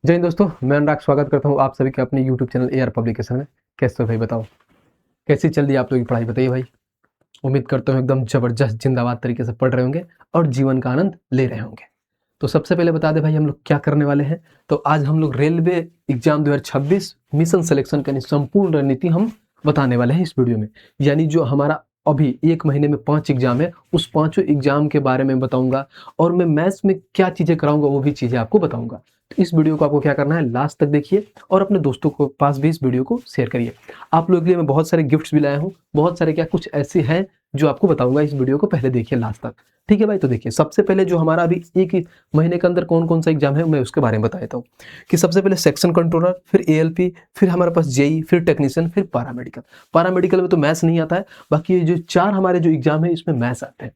जय हिंद दोस्तों, मैं अनुराग स्वागत करता हूँ आप सभी के अपने YouTube चैनल AR पब्लिकेशन में। कैसे हो भाई, बताओ कैसी चल रही है आप लोगों की पढ़ाई? बताइए भाई। उम्मीद करता हूँ एकदम जबरदस्त जिंदाबाद तरीके से पढ़ रहे होंगे और जीवन का आनंद ले रहे होंगे। तो सबसे पहले बता दे भाई, हम लोग क्या करने वाले हैं। तो आज हम लोग रेलवे एग्जाम 2026 मिशन सिलेक्शन का संपूर्ण रणनीति हम बताने वाले हैं इस वीडियो में। यानी जो हमारा अभी 1 महीने में 5 एग्जाम है, उस पांचों एग्जाम के बारे में बताऊंगा और मैं मैथ्स में क्या चीजें कराऊंगा वो भी चीजें आपको बताऊंगा। तो इस वीडियो को आपको क्या करना है, लास्ट तक देखिए और अपने दोस्तों को पास भी इस वीडियो को शेयर करिए। आप लोगों के लिए मैं बहुत सारे गिफ्ट्स भी लाया हूँ, बहुत सारे क्या कुछ ऐसे हैं जो आपको बताऊंगा। इस वीडियो को पहले देखिए लास्ट तक, ठीक है भाई। तो देखिए, सबसे पहले जो हमारा अभी 1 महीने के अंदर कौन कौन सा एग्जाम है मैं उसके बारे में बता देता हूँ। कि सबसे पहले सेक्शन कंट्रोलर, फिर ALP, फिर हमारे पास जेई, फिर टेक्नीशियन, फिर पैरामेडिकल। पैरामेडिकल में तो मैथ्स नहीं आता है, बाकी ये जो 4 हमारे जो एग्जाम है इसमें मैथ्स आते हैं।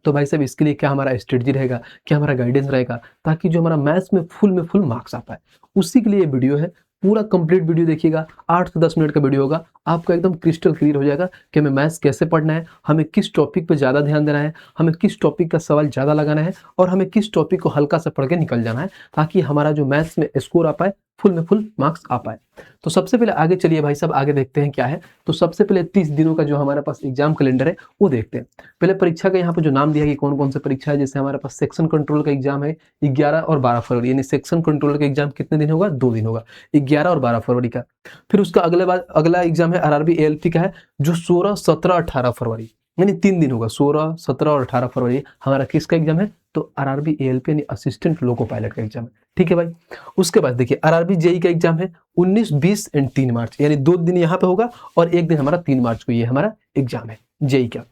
तो भाई साहब, इसके लिए क्या हमारा स्ट्रेटजी रहेगा, क्या हमारा गाइडेंस रहेगा, ताकि जो हमारा मैथ्स में फुल मार्क्स आ पाए, उसी के लिए ये वीडियो है। पूरा कंप्लीट वीडियो देखिएगा, 8 से 10 मिनट का वीडियो होगा, आपका एकदम क्रिस्टल क्लियर हो जाएगा कि हमें मैथ्स कैसे पढ़ना है, हमें किस टॉपिक पे ज़्यादा ध्यान देना है, हमें किस टॉपिक का सवाल ज़्यादा लगाना है और हमें किस टॉपिक को हल्का सा पढ़ के निकल जाना है, ताकि हमारा जो मैथ्स में स्कोर आ पाए, फुल में फुल मार्क्स आ पाए। तो सबसे पहले आगे चलिए भाई साहब, आगे देखते हैं क्या है। तो सबसे पहले 30 दिनों का जो हमारे पास एग्जाम कैलेंडर है वो देखते हैं। पहले परीक्षा का यहाँ पे जो नाम दिया है कि कौन कौन सा परीक्षा है, जैसे हमारे पास सेक्शन कंट्रोल का एग्जाम है 11 और 12 फरवरी, यानी सेक्शन कंट्रोल का एग्जाम कितने दिन होगा, 2 दिन होगा, 11 और 12 फरवरी का। फिर उसका अगला एग्जाम है RRB ALP का है, जो 16, 17, 18 फरवरी, यानी 3 दिन होगा, 16, 17 और 18 फरवरी हमारा किसका एग्जाम है, तो RRB ALP यानी असिस्टेंट लोको पायलट का एग्जाम है, ठीक है भाई। उसके बाद देखिए RRB जेई का एग्जाम है 19, 20 एंड 3 मार्च, यानी 2 दिन यहाँ पे होगा और 1 दिन हमारा 3 मार्च को ये हमारा एग्जाम है जेई का।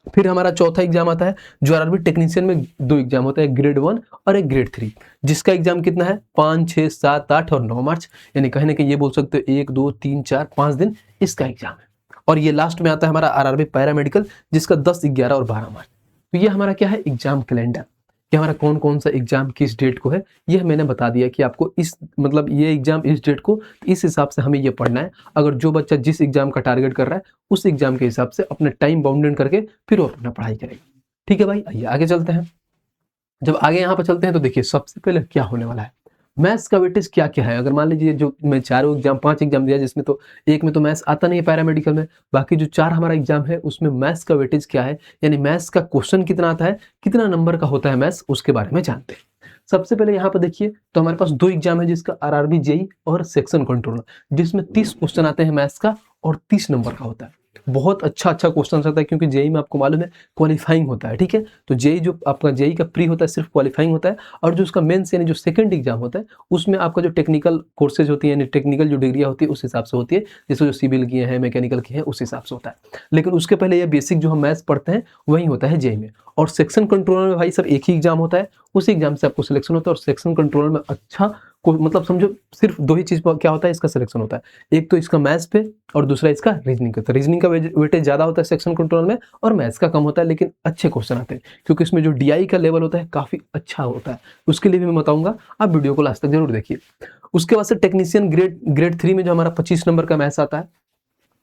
फिर हमारा चौथा एग्जाम आता है जो RRB टेक्नीशियन में 2 एग्जाम होता है, ग्रेड 1 और एक ग्रेड 3, जिसका एग्जाम कितना है, 5, 6, 7, 8 और 9 मार्च, यानी कहीं ना कहीं ये बोल सकते हो 1, 2, 3, 4, 5 दिन इसका एग्जाम है। और ये लास्ट में आता है हमारा RRB पैरामेडिकल, जिसका 10, 11 और 12 मार्च। तो ये हमारा क्या है, एग्जाम कैलेंडर, कि हमारा कौन कौन सा एग्जाम किस डेट को है, ये मैंने बता दिया कि आपको इस मतलब ये एग्जाम इस डेट को, इस हिसाब से हमें ये पढ़ना है। अगर जो बच्चा जिस एग्जाम का टारगेट कर रहा है उस एग्जाम के हिसाब से अपने टाइम बाउंडेड करके फिर वो अपना पढ़ाई करेगा, ठीक है भाई। आइए आगे चलते हैं। जब आगे यहाँ पर चलते हैं तो देखिए सबसे पहले क्या होने वाला है, मैथ्स का वेटेज क्या क्या है। अगर मान लीजिए जो मैं 5 एग्जाम दिया, जिसमें तो एक में तो मैथ्स आता नहीं है पैरामेडिकल में, बाकी जो 4 हमारा एग्जाम है उसमें मैथ्स का वेटेज क्या है, यानी मैथ्स का क्वेश्चन कितना आता है, कितना नंबर का होता है मैथ्स, उसके बारे में जानते हैं। सबसे पहले यहाँ पर देखिए, तो हमारे पास 2 एग्जाम है, जिसका RRB जेई और सेक्शन कंट्रोलर, जिसमें 30 क्वेश्चन आते हैं मैथ्स का और 30 नंबर का होता है। बहुत अच्छा क्वेश्चन आता है, क्योंकि जेई में आपको मालूम है क्वालिफाइंग होता है, ठीक है। तो जेई जो आपका जेई का प्री होता है सिर्फ क्वालिफाइंग होता है, और जो उसका मेंस यानी जो सेकंड एग्जाम होता है उसमें आपका जो टेक्निकल कोर्सेज होती है, यानी टेक्निकल जो डिग्रियाँ होती है उस हिसाब से होती है, जैसे जो सिविल किए हैं, मैकेनिकल किए हैं, उस हिसाब से होता है। लेकिन उसके पहले ये बेसिक जो हम मैथ्स पढ़ते हैं वही होता है जेई में। और सेक्शन कंट्रोलर में भाई सब एक ही एग्जाम होता है, उस एग्जाम से आपको सिलेक्शन होता है। और सेक्शन कंट्रोलर में अच्छा को मतलब समझो सिर्फ 2 ही चीज पर क्या होता है, इसका सिलेक्शन होता है, एक तो इसका मैथ्स पे और दूसरा इसका रीजनिंग का। तो रीजनिंग का वेटेज ज्यादा होता है सेक्शन कंट्रोल में और मैथ्स का कम होता है, लेकिन अच्छे क्वेश्चन आते हैं, क्योंकि इसमें जो DI का लेवल होता है काफी अच्छा होता है। उसके लिए भी मैं बताऊंगा, आप वीडियो को लास्ट तक जरूर देखिए। उसके बाद से टेक्नीशियन ग्रेड 3 में जो हमारा 25 नंबर का मैथ्स आता है,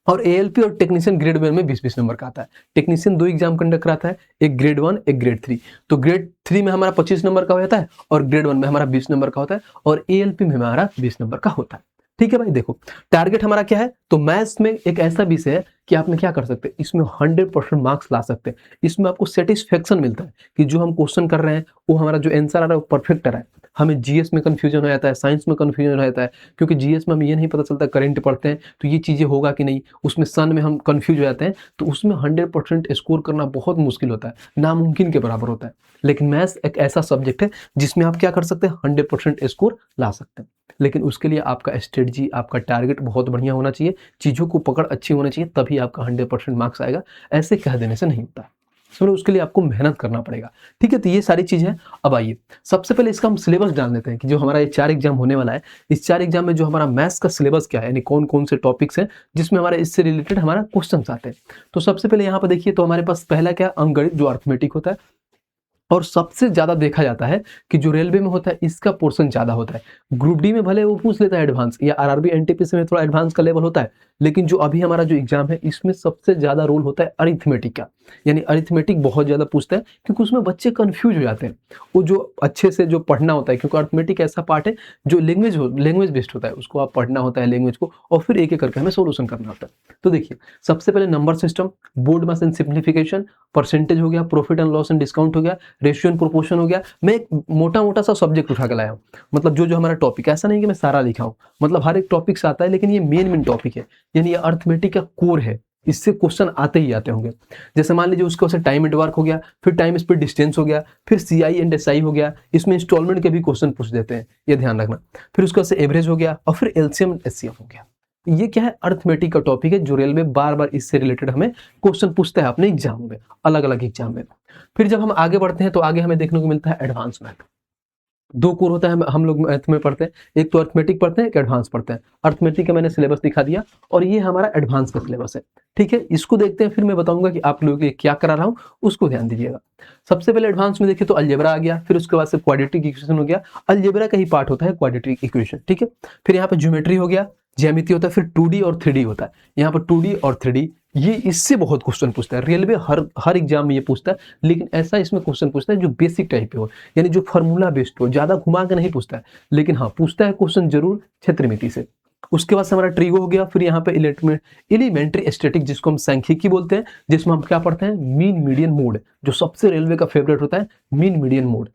और ALP और टेक्नीशियन ग्रेड 1 में 20-20 नंबर का आता है। टेक्नीशियन 2 एग्जाम कंडक्ट कराता है, एक ग्रेड 1 एक ग्रेड 3। तो ग्रेड 3 में हमारा 25 नंबर का होता है और ग्रेड 1 में हमारा 20 नंबर का होता है, और ALP में हमारा 20 नंबर का होता है, ठीक है भाई। देखो टारगेट हमारा क्या है, तो मैथ्स में एक ऐसा विषय है कि आपने क्या कर सकते हैं, इसमें 100% मार्क्स ला सकते हैं। इसमें आपको सेटिस्फेक्शन मिलता है कि जो हम क्वेश्चन कर रहे हैं वो हमारा जो आंसर आ रहा है वो परफेक्ट आ रहा है। हमें GS में कंफ्यूजन हो जाता है, साइंस में कंफ्यूजन हो जाता है, क्योंकि GS में हमें ये नहीं पता चलता, करंट पढ़ते हैं तो ये चीज़ें होगा कि नहीं, उसमें सन में हम कंफ्यूज हो जाते हैं, तो उसमें 100% स्कोर करना बहुत मुश्किल होता है, नामुमकिन के बराबर होता है। लेकिन मैथ्स एक ऐसा सब्जेक्ट है जिसमें आप क्या कर सकते हैं, 100% स्कोर ला सकते हैं। लेकिन उसके लिए आपका स्ट्रेटजी, आपका टारगेट बहुत बढ़िया होना चाहिए, चीज़ों को पकड़ अच्छी होनी चाहिए, तभी आपका 100% मार्क्स आएगा। ऐसे कह देने से नहीं होता, सुनो, उसके लिए आपको मेहनत करना पड़ेगा, ठीक है। तो ये सारी चीज़ है। अब आइए सबसे पहले इसका हम सिलेबस जान लेते हैं कि जो हमारा ये 4 एग्जाम होने वाला है, इस 4 एग्जाम में जो हमारा मैथ्स का सिलेबस क्या है, यानी कौन कौन से टॉपिक्स हैं जिसमें हमारे इससे रिलेटेड हमारा क्वेश्चन आते हैं। तो सबसे पहले यहाँ पर देखिए, तो हमारे पास पहला क्या, अंकगणित जो अर्थमेटिक होता है, और सबसे ज़्यादा देखा जाता है कि जो रेलवे में होता है इसका पोर्शन ज़्यादा होता है। ग्रुप डी में भले वो पूछ लेता है एडवांस, या आरआरबी एनटीपीसी में थोड़ा एडवांस का लेवल होता है, लेकिन जो अभी हमारा जो एग्जाम है इसमें सबसे ज़्यादा रोल होता है अरिथमेटिक का। यानी अरिथमेटिक बहुत ज़्यादा पूछता है, क्योंकि उसमें बच्चे कन्फ्यूज हो जाते हैं। वो जो अच्छे से जो पढ़ना होता है, क्योंकि अरिथमेटिक ऐसा पार्ट है जो लैंग्वेज बेस्ड होता है, उसको आप पढ़ना होता है लैंग्वेज को, और फिर एक एक करके हमें सोल्यूशन करना होता है। तो देखिए, सबसे पहले number system, board mass and simplification, percentage हो गया, profit and loss and discount हो गया, रेशियो एंड प्रोपोर्शन हो गया। मैं एक मोटा मोटा सा सब्जेक्ट उठा के लाया हूँ, मतलब जो जो हमारा टॉपिक, ऐसा नहीं कि मैं सारा लिखा हूँ, मतलब हर एक टॉपिक से आता है, लेकिन ये मेन टॉपिक है, यानी ये अर्थमेटिक का कोर है, इससे क्वेश्चन आते ही आते होंगे। जैसे मान लीजिए उसके बाद टाइम एंड वर्क हो गया, फिर टाइम स्पीड डिस्टेंस हो गया, फिर सीआई एंड एसआई हो गया, इसमें इंस्टॉलमेंट के भी क्वेश्चन पूछ देते हैं, ये ध्यान रखना। फिर उसके बाद एवरेज हो गया, और फिर एलसीएम एंड एचसीएफ हो गया। ये क्या है, अर्थमेटिक का टॉपिक है, जो रेलवे बार बार इससे रिलेटेड हमें क्वेश्चन पूछता है अपने एग्जाम में, अलग अलग एग्जाम में। फिर जब हम आगे बढ़ते हैं तो आगे हमें देखने को मिलता है एडवांस मैथ। दो कोर होता है, हम लोग मैथ में पढ़ते हैं, एक तो अर्थमेटिक पढ़ते हैं, एक एडवांस पढ़ते हैं। अर्थमेटिक का मैंने सिलेबस दिखा दिया, और ये हमारा एडवांस का सिलेबस है, ठीक है। इसको देखते हैं, फिर मैं बताऊंगा कि आप लोगों के लिए क्या करा रहा हूँ, उसको ध्यान दीजिएगा। सबसे पहले एडवांस में देखिए तो अलजेब्रा आ गया, फिर उसके बाद से क्वाड्रेटिक इक्वेशन हो गया, अलजेब्रा का ही पार्ट होता है क्वाड्रेटिक इक्वेशन, ठीक है। फिर यहाँ पे ज्योमेट्री हो गया, ज्यामिति होता है, फिर 2D और 3D होता है। यहाँ पर 2D और 3D, ये इससे बहुत क्वेश्चन पूछता है रेलवे, हर एग्जाम में ये पूछता है, लेकिन ऐसा इसमें क्वेश्चन पूछता है जो बेसिक टाइप पे हो, यानी जो फार्मूला बेस्ड हो, ज्यादा घुमा के नहीं पूछता है, लेकिन हाँ पूछता है क्वेश्चन जरूर क्षेत्रमिति से। उसके बाद से हमारा ट्रिगो हो गया, फिर यहाँ पे एलिमेंट्री स्टैटिक, जिसको हम सांख्यिकी बोलते हैं, जिसमें हम क्या पढ़ते हैं, मीन मीडियन मोड, जो सबसे रेलवे का फेवरेट होता है, मीन मीडियन मोड।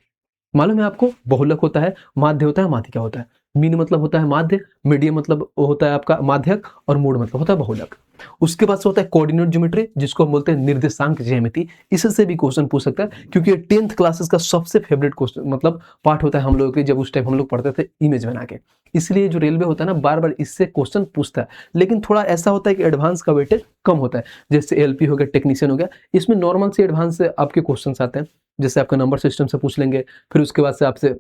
मालूम है आपको, बहुलक होता है, माध्य होता है, माध्यिका होता है। मीन मतलब होता है माध्य, मीडियम मतलब होता है आपका माध्यक, और मोड मतलब होता है बहुलक। उसके बाद से होता है कोऑर्डिनेट ज्योमेट्री, जिसको हम बोलते हैं निर्देशांक ज्यामिति। इससे भी क्वेश्चन पूछ सकता है, क्योंकि ये 10th क्लासेस का सबसे फेवरेट क्वेश्चन मतलब पार्ट होता है हम लोगों के, जब उस टाइम हम लोग पढ़ते थे इमेज बना के। इसलिए जो रेलवे होता है ना, बार बार इससे क्वेश्चन पूछता है, लेकिन थोड़ा ऐसा होता है कि एडवांस का वेटेज कम होता है। जैसे एलपी हो गया, टेक्नीशियन हो गया, इसमें नॉर्मल से एडवांस से आपके क्वेश्चन आते हैं। जैसे आपका नंबर सिस्टम से पूछ लेंगे, फिर उसके बाद से आपसे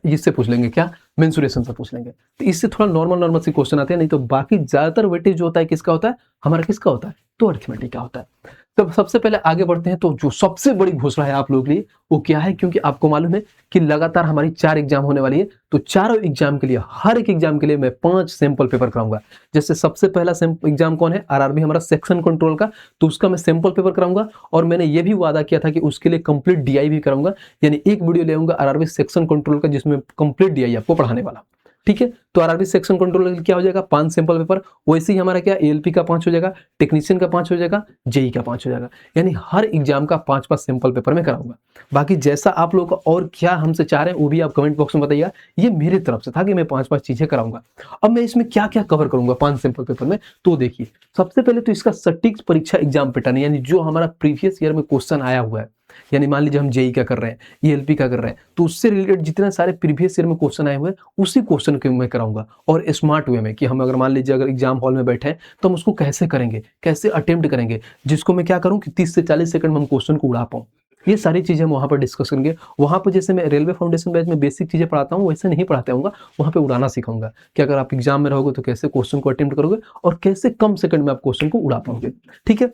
इससे पूछ लेंगे, क्या, मेंसुरेशन से पूछ लेंगे। तो इससे थोड़ा नॉर्मल से क्वेश्चन आते हैं, नहीं तो बाकी ज्यादातर वेटेज जो होता है किसका होता है, हमारा किसका होता है, तो अरिथमेटिक का होता है। तो सबसे पहले आगे बढ़ते हैं, तो जो सबसे बड़ी घोषणा है आप लोगों के लिए वो क्या है, क्योंकि आपको मालूम है कि लगातार हमारी 4 एग्जाम होने वाली है, तो चारों एग्जाम के लिए, हर एक एग्जाम के लिए मैं 5 सैंपल पेपर कराऊंगा। जैसे सबसे पहला एग्जाम कौन है, आरआरबी हमारा सेक्शन कंट्रोल का, तो उसका मैं सैंपल पेपर कराऊंगा, और मैंने ये भी वादा किया था कि उसके लिए कंप्लीट डीआई भी कराऊंगा, यानी एक वीडियो ले आऊंगा आरआरबी सेक्शन कंट्रोल का, जिसमें कंप्लीट डीआई आपको पढ़ाने वाला, ठीक है। तो आरआरबी सेक्शन कंट्रोल क्या हो जाएगा, 5 सैंपल पेपर। वैसे ही हमारा क्या, एएलपी का 5 हो जाएगा, टेक्नीशियन का 5 हो जाएगा, जेई का 5 हो जाएगा, यानी हर एग्जाम का 5-5 सैंपल पेपर में कराऊंगा। बाकी जैसा आप लोगों का और क्या हमसे चाह रहे हैं वो भी आप कमेंट बॉक्स में बताइएगा। ये मेरी तरफ से था कि मैं 5-5 चीजें कराऊंगा। अब मैं इसमें क्या क्या कवर करूंगा 5 सैंपल पेपर में, तो देखिए, सबसे पहले तो इसका सटीक परीक्षा एग्जाम पैटर्न, यानी जो हमारा प्रीवियस ईयर में क्वेश्चन आया हुआ है, यानी मान लीजिए हम जेई का कर रहे हैं, ईएलपी का कर रहे हैं, तो उससे रिलेटेड जितने सारे प्रीवियस ईयर में क्वेश्चन आए हुए हैं, उसी क्वेश्चन के मैं कराऊंगा, और स्मार्ट वे में, कि हम अगर मान लीजिए अगर एग्जाम हॉल में बैठे हैं तो हम उसको कैसे करेंगे, कैसे अटेम्प्ट करेंगे, जिसको मैं क्या करूं कि 30 से 40 सेकंड में हम क्वेश्चन को उड़ा पाऊं। ये सारी चीजें हम वहां पर डिस्कस करेंगे। वहां पर जैसे मैं रेलवे फाउंडेशन बैच में बेसिक चीजें पढ़ाता हूँ, वैसे नहीं पढ़ाते होऊंगा, वहां पे उड़ाना सिखाऊंगा कि अगर आप एग्जाम में रहोगे तो कैसे क्वेश्चन को अटेम्प्ट करोगे, और कैसे कम सेकंड में आप क्वेश्चन को उड़ा पाओगे, ठीक है।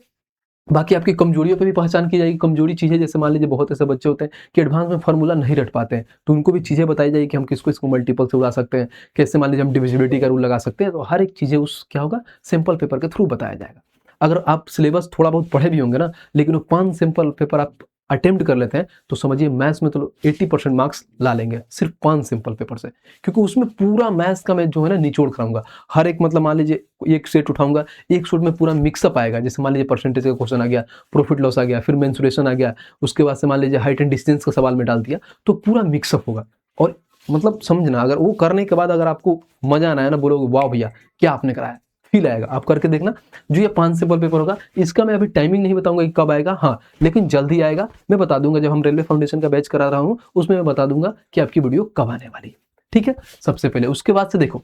बाकी आपकी कमजोरियों पे भी पहचान की जाएगी, कमजोरी चीजें, जैसे मान लीजिए बहुत ऐसे बच्चे होते हैं कि एडवांस में फार्मूला नहीं रट पाते हैं, तो उनको भी चीजें बताई जाएगी कि हम इसको मल्टीपल से उड़ा सकते हैं, कैसे मान लीजिए हम डिविजिबिलिटी का रूल लगा सकते हैं, तो हर एक चीजें उस क्या होगा, सिंपल पेपर के थ्रू बताया जाएगा। अगर आप सिलेबस थोड़ा बहुत पढ़े भी होंगे ना, लेकिन वो 5 सिंपल पेपर आप अटेम्प्ट कर लेते हैं, तो समझिए मैथ्स में तो 80% मार्क्स ला लेंगे सिर्फ 5 सिंपल पेपर से, क्योंकि उसमें पूरा मैथ्स का मैं जो है ना निचोड़ कराऊंगा। हर एक मतलब मान लीजिए एक सेट उठाऊंगा, एक सेट में पूरा मिक्सअप आएगा, जैसे मान लीजिए परसेंटेज का क्वेश्चन आ गया, प्रॉफिट लॉस आ गया, फिर मेंसुरेशन आ गया, उसके बाद से मान लीजिए हाइट एंड डिस्टेंस का सवाल में डाल दिया, तो पूरा मिक्सअप होगा। और मतलब समझना, अगर वो करने के बाद अगर आपको मजा ना आया ना, बोलोगे वाह भैया क्या आपने कराया, फील आएगा, आप करके देखना। जो ये 5 सिंपल पेपर होगा, इसका मैं अभी टाइमिंग नहीं बताऊंगा कि कब आएगा, हाँ लेकिन जल्दी आएगा, मैं बता दूंगा। जब हम रेलवे फाउंडेशन का बैच करा रहा हूँ उसमें मैं बता दूंगा कि आपकी वीडियो कब आने वाली है, ठीक है। सबसे पहले उसके बाद से देखो,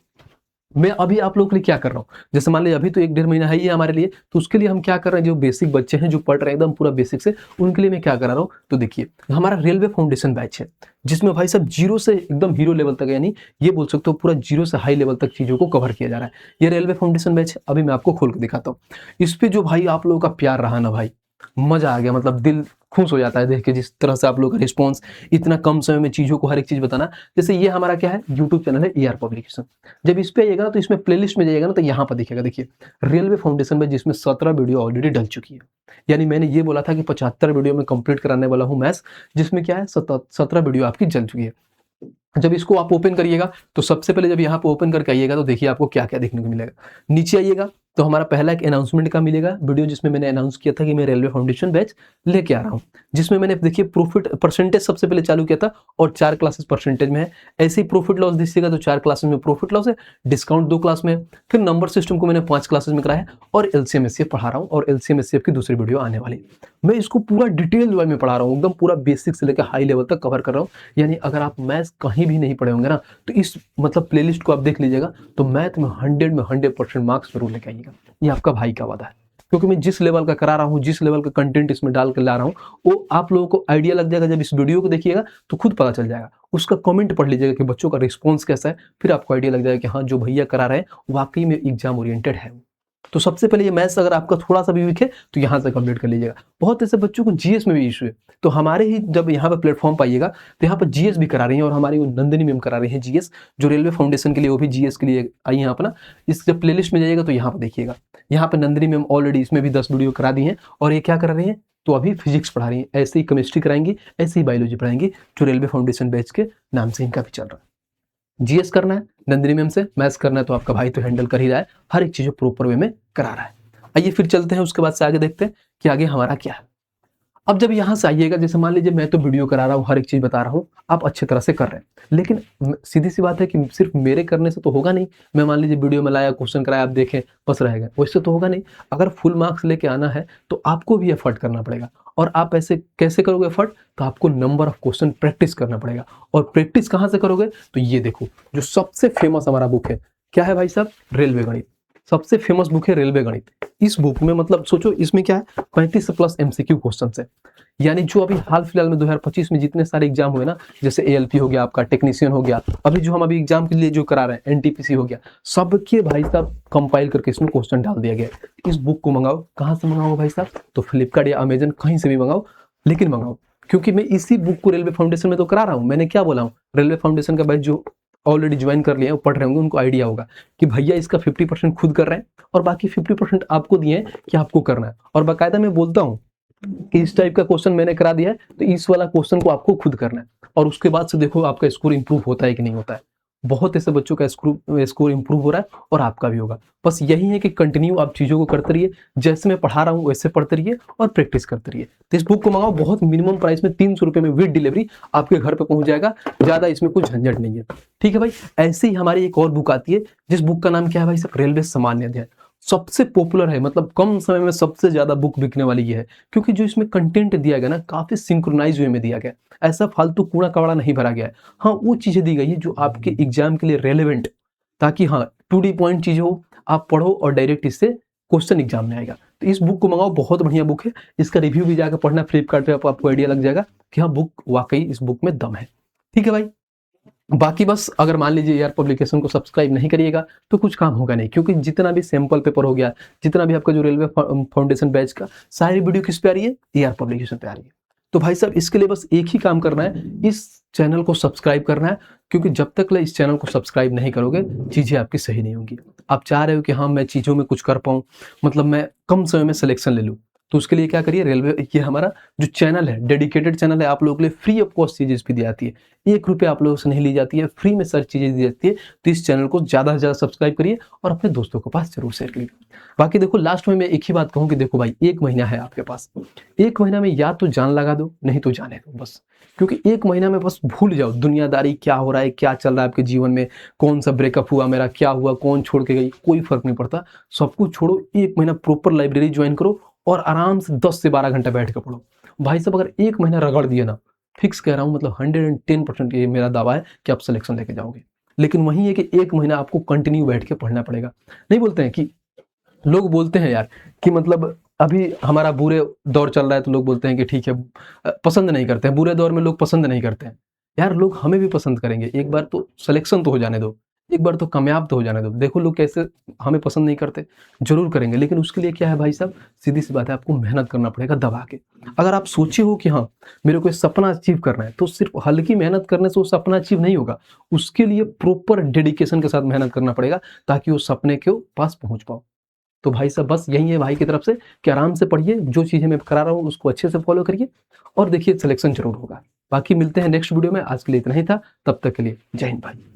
मैं अभी आप लोगों के लिए क्या कर रहा हूँ, जैसे मान लीजिए अभी तो 1-1.5 महीना है ही हमारे लिए, तो उसके लिए हम क्या कर रहे हैं, जो बेसिक बच्चे हैं जो पढ़ रहे हैं एकदम पूरा बेसिक से, उनके लिए मैं क्या करा रहा हूँ, तो देखिए हमारा रेलवे फाउंडेशन बैच है, जिसमें भाई साहब 0 से एकदम हीरो लेवल तक, यानी ये बोल सकते हो पूरा 0 से हाई लेवल तक चीजों को कवर किया जा रहा है। ये रेलवे फाउंडेशन बैच है, अभी मैं आपको खोल के दिखाता हूँ। इस पे जो भाई आप लोगों का प्यार रहा ना भाई, मजा आ गया, मतलब दिल खुश हो जाता है देख के, जिस तरह से आप लोग का रिस्पॉन्स, इतना कम समय में चीज़ों को हर एक चीज़ बताना। जैसे ये हमारा क्या है, यूट्यूब चैनल है AR पब्लिकेशन। जब इस पे आइएगा ना तो इसमें प्लेलिस्ट में जाइएगा ना तो यहाँ पर दिखेगा, देखिए रेलवे फाउंडेशन में, जिसमें 17 वीडियो ऑलरेडी डल चुकी है। यानी मैंने ये बोला था कि 75 वीडियो में कंप्लीट कराने वाला हूँ मैथ्स, जिसमें क्या है 17 वीडियो आपकी जल चुकी है। जब इसको आप ओपन करिएगा तो सबसे पहले जब यहाँ पे ओपन करके आइएगा तो देखिए आपको क्या क्या देखने को मिलेगा। नीचे आइएगा तो हमारा पहला एक अनाउंसमेंट का मिलेगा वीडियो, जिसमें मैंने अनाउंस किया था कि मैं रेलवे फाउंडेशन बैच लेके आ रहा हूँ, जिसमें मैंने देखिए प्रॉफिट परसेंटेज सबसे पहले चालू किया था और 4 क्लासेस परसेंटेज में है। ऐसे ही प्रॉफिट लॉस दिखेगा तो 4 क्लासेस में प्रॉफिट लॉस है, डिस्काउंट 2 क्लास में है। फिर नंबर सिस्टम को मैंने 5 क्लासेस में कराया है और LCM SCF पढ़ा रहा हूँ, और LCM SCF की दूसरी वीडियो आने वाली है। मैं इसको पूरा डिटेल वे में पढ़ा रहा हूँ, एकदम पूरा बेसिक से लेकर हाई लेवल तक कवर कर रहा हूँ। यानी अगर आप मैथ्स कहीं भी नहीं पढ़े होंगे ना तो इस मतलब प्लेलिस्ट को आप देख लीजिएगा तो मैथ में 100% मार्क्स जरूर लेके आइएगा, ये आपका भाई का वादा है। क्योंकि मैं जिस लेवल का करा रहा हूँ, जिस लेवल का कंटेंट इसमें डाल कर ला रहा हूँ, वो आप लोगों को आइडिया लग जाएगा। जब इस वीडियो को देखिएगा तो खुद पता चल जाएगा, उसका कमेंट पढ़ लीजिएगा कि बच्चों का रिस्पॉन्स कैसा है, फिर आपको आइडिया लग जाएगा कि हाँ जो भैया करा रहे हैं वाकई में एग्जाम ओरिएंटेड है। तो सबसे पहले ये मैथ्स अगर आपका थोड़ा सा भी वीक है तो यहाँ से कंप्लीट कर लीजिएगा। बहुत ऐसे बच्चों को GS में भी इशू है, तो हमारे ही जब यहाँ पे प्लेटफॉर्म पाइएगा तो यहाँ पर GS भी करा रही हैं, और हमारी वो नंदिनी मैम करा रही हैं GS, जो रेलवे फाउंडेशन के लिए, वो भी GS के लिए आई हैं अपना। इस जब प्लेलिस्ट में जाइएगा तो यहाँ पर देखिएगा, यहाँ पर नंदिनी मैम ऑलरेडी इसमें भी 10 वीडियो करा दी हैं, और ये क्या करा रही हैं तो अभी फिजिक्स पढ़ा रही हैं, ऐसे ही केमिस्ट्री कराएंगी, ऐसे ही बायोलॉजी पढ़ाएंगी, जो रेलवे फाउंडेशन बैच के नाम से इनका भी चल रहा है। GS करना है नंदिनी मैम से, मैथ्स करना है तो आपका भाई तो हैंडल कर ही रहा है, हर एक चीज़ प्रॉपर वे में करा रहा है। आइए फिर चलते हैं, उसके बाद से आगे देखते हैं कि आगे हमारा क्या है। अब जब यहाँ से आइएगा, जैसे मान लीजिए मैं तो वीडियो करा रहा हूँ, हर एक चीज़ बता रहा हूँ, आप अच्छी तरह से कर रहे हैं, लेकिन सीधी सी बात है कि सिर्फ मेरे करने से तो होगा नहीं। मैं मान लीजिए वीडियो में लाया, क्वेश्चन कराया, आप देखें बस रहेगा, वैसे तो होगा नहीं। अगर फुल मार्क्स लेके आना है तो आपको भी एफर्ट करना पड़ेगा, और आप ऐसे कैसे करोगे एफर्ट, तो आपको नंबर ऑफ क्वेश्चन प्रैक्टिस करना पड़ेगा। और प्रैक्टिस कहाँ से करोगे, तो ये देखो जो सबसे फेमस हमारा बुक है, क्या है भाई साहब, रेलवे गणित। सबसे फेमस बुक है रेलवे गणित। इस बुक में मतलब सोचो, इसमें क्या है 35 से प्लस MCQ क्वेश्चन है। यानी जो अभी हाल फिलहाल में 2025 में जितने सारे एग्जाम हुए ना, जैसे ALP हो गया, आपका टेक्नीशियन हो गया, अभी जो हम अभी एग्जाम के लिए जो करा रहे हैं NTPC हो गया, सबके भाई साहब कंपाइल करके इसमें क्वेश्चन डाल दिया गया है। इस बुक को मंगाओ, कहाँ से मंगाओ भाई साहब, तो फ्लिपकार्ट या अमेजन कहीं से भी मंगाओ, लेकिन मंगाओ, क्योंकि मैं इसी बुक को रेलवे फाउंडेशन में तो करा रहा हूँ। मैंने क्या बोला हूँ, रेलवे फाउंडेशन का बैच जो ऑलरेडी ज्वाइन कर लिए हैं, वो पढ़ रहे होंगे, उनको आइडिया होगा कि भैया इसका 50% खुद कर रहे हैं और बाकी 50% आपको दिए हैं कि आपको करना है। और बाकायदा मैं बोलता हूँ कि इस टाइप का क्वेश्चन मैंने करा दिया है तो इस वाला क्वेश्चन को आपको खुद करना है, और उसके बाद से देखो आपका स्कोर इंप्रूव होता है कि नहीं होता है। बहुत ऐसे बच्चों का स्कोर इंप्रूव हो रहा है, और आपका भी होगा। बस यही है कि कंटिन्यू आप चीज़ों को करते रहिए, जैसे मैं पढ़ा रहा हूँ वैसे पढ़ते रहिए और प्रैक्टिस करते रहिए। तो इस बुक को मंगाओ, बहुत मिनिमम प्राइस में 300 रुपये में विद डिलीवरी आपके घर पे पहुंच जाएगा, ज़्यादा इसमें कुछ झंझट नहीं है। ठीक है भाई। ऐसे ही हमारी एक और बुक आती है, जिस बुक का नाम क्या है भाई साहब, रेलवे सामान्य अध्ययन। सबसे पॉपुलर है, मतलब कम समय में सबसे ज्यादा बुक बिकने वाली ये है, क्योंकि जो इसमें कंटेंट दिया गया ना, काफी सिंक्रोनाइज वे में दिया गया, ऐसा फालतू कूड़ा कवड़ा नहीं भरा गया है। हाँ, वो चीजें दी गई है जो आपके एग्जाम के लिए रेलेवेंट, ताकि हाँ 2D पॉइंट चीज हो, आप पढ़ो और डायरेक्ट इससे क्वेश्चन एग्जाम में आएगा। तो इस बुक को मंगाओ, बहुत बढ़िया बुक है। इसका रिव्यू भी जाकर पढ़ना फ्लिपकार्ट पे, आपको आइडिया लग जाएगा कि हाँ बुक वाकई इस बुक में दम है। ठीक है भाई। बाकी बस अगर मान लीजिए AR पब्लिकेशन को सब्सक्राइब नहीं करिएगा तो कुछ काम होगा नहीं, क्योंकि जितना भी सैंपल पेपर हो गया, जितना भी आपका जो रेलवे फाउंडेशन बैच का सारी वीडियो किस पे आ रही है, AR पब्लिकेशन पे आ रही है। तो भाई साहब इसके लिए बस एक ही काम करना है, इस चैनल को सब्सक्राइब करना है, क्योंकि जब तक इस चैनल को सब्सक्राइब नहीं करोगे चीज़ें आपकी सही नहीं होंगी। आप चाह रहे हो कि हाँ मैं चीज़ों में कुछ कर पाऊँ, मतलब मैं कम समय में सिलेक्शन ले लूँ, तो उसके लिए क्या करिए, रेलवे ये हमारा जो चैनल है, डेडिकेटेड चैनल है, आप लोगों के लिए फ्री ऑफ कॉस्ट चीज़ें इस पर दी जाती है, 1 रुपये आप लोगों से नहीं ली जाती है, फ्री में सारी चीज़ें दी जाती है। तो इस चैनल को ज़्यादा से ज़्यादा सब्सक्राइब करिए और अपने दोस्तों के पास जरूर शेयर करिए। बाकी देखो, लास्ट में मैं एक ही बात कहूँ कि देखो भाई, 1 महीना है आपके पास, 1 महीना में या तो जान लगा दो, नहीं तो जाने दो बस। क्योंकि 1 महीना में बस भूल जाओ दुनियादारी, क्या हो रहा है, क्या चल रहा है आपके जीवन में, कौन सा ब्रेकअप हुआ मेरा, क्या हुआ, कौन छोड़ के गई, कोई फर्क नहीं पड़ता। सब कुछ छोड़ो, 1 महीना प्रॉपर लाइब्रेरी ज्वाइन करो और आराम से 10 से 12 घंटा बैठ के पढ़ो। भाई साहब अगर 1 महीना रगड़ दिए ना, फिक्स कह रहा हूँ, मतलब 110% ये मेरा दावा है कि आप सिलेक्शन लेके जाओगे। लेकिन वही है कि 1 महीना आपको कंटिन्यू बैठ के पढ़ना पड़ेगा। नहीं बोलते हैं कि लोग बोलते हैं यार कि मतलब अभी हमारा बुरे दौर चल रहा है तो लोग बोलते हैं कि ठीक है, पसंद नहीं करते हैं, बुरे दौर में लोग पसंद नहीं करते हैं। यार लोग हमें भी पसंद करेंगे, एक बार तो सिलेक्शन तो हो जाने दो, एक बार तो कामयाब तो हो जाने दो। देखो लोग कैसे हमें पसंद नहीं करते, ज़रूर करेंगे, लेकिन उसके लिए क्या है भाई साहब, सीधी-सी बात है, आपको मेहनत करना पड़ेगा दबा के। अगर आप सोचे हो कि हाँ, मेरे को ये सपना अचीव करना है, तो सिर्फ़ हल्की मेहनत करने से वो सपना अचीव नहीं होगा। उसके लिए प्रॉपर डेडिकेशन के साथ मेहनत करना पड़ेगा, ताकि उस सपने के पास पहुँच पाओ। तो भाई साहब बस यही है भाई की तरफ से कि आराम से पढ़िए, जो चीज़ें मैं करा रहा हूँ उसको अच्छे से फ़ॉलो करिए और देखिए सिलेक्शन ज़रूर होगा। बाकी मिलते हैं नेक्स्ट वीडियो में, आज के लिए इतना ही था, तब तक के लिए जय हिंद भाई।